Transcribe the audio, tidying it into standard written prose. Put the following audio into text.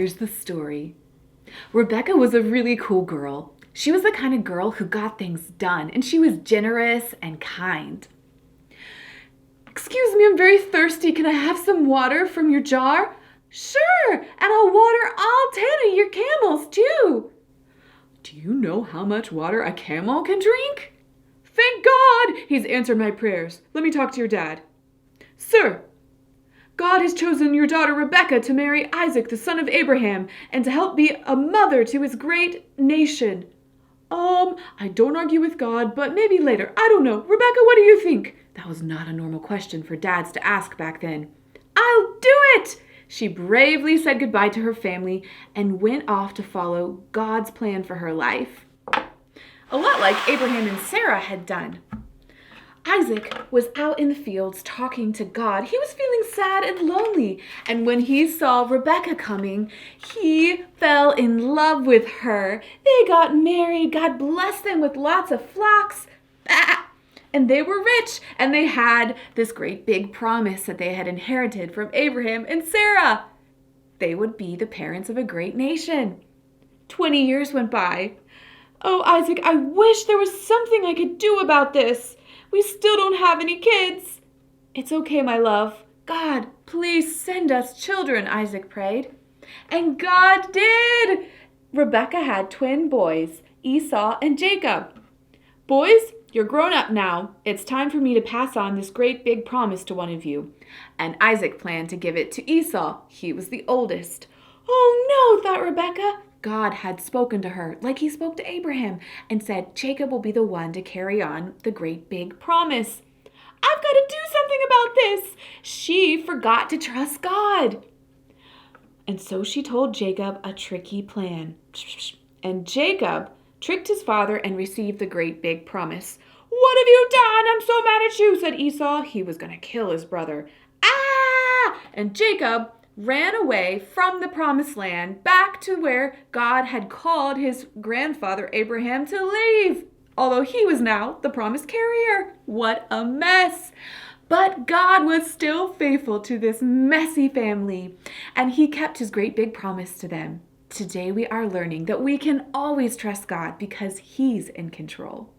here's the story. Rebecca was a really cool girl. She was the kind of girl who got things done, and she was generous and kind. "Excuse me, I'm very thirsty. Can I have some water from your jar?" "Sure, and I'll water all 10 of your camels too." "Do you know how much water a camel can drink?" "Thank God, he's answered my prayers. Let me talk to your dad." "Sir, God has chosen your daughter Rebecca to marry Isaac, the son of Abraham, and to help be a mother to his great nation." I don't argue with God, but maybe later. I don't know. Rebecca, what do you think?" That was not a normal question for dads to ask back then. "I'll do it!" She bravely said goodbye to her family and went off to follow God's plan for her life. A lot like Abraham and Sarah had done. Isaac was out in the fields talking to God. He was feeling sad and lonely, and when he saw Rebecca coming, he fell in love with her. They got married. God blessed them with lots of flocks. And they were rich, and they had this great big promise that they had inherited from Abraham and Sarah. They would be the parents of a great nation. 20 years went by. "Oh, Isaac, I wish there was something I could do about this. We still don't have any kids." "It's okay, my love. God, please send us children," Isaac prayed. And God did. Rebecca had twin boys, Esau and Jacob. "Boys, you're grown up now. It's time for me to pass on this great big promise to one of you." And Isaac planned to give it to Esau. He was the oldest. "Oh no," thought Rebecca. God had spoken to her like he spoke to Abraham and said Jacob will be the one to carry on the great big promise. I've got to do something about this. She forgot to trust God. And so she told Jacob a tricky plan. And Jacob tricked his father and received the great big promise. "What have you done? I'm so mad at you," said Esau. He was going to kill his brother. And Jacob ran away from the promised land back to where God had called his grandfather Abraham to leave, although he was now the promised carrier. What a mess! But God was still faithful to this messy family, and he kept his great big promise to them. Today we are learning that we can always trust God because he's in control.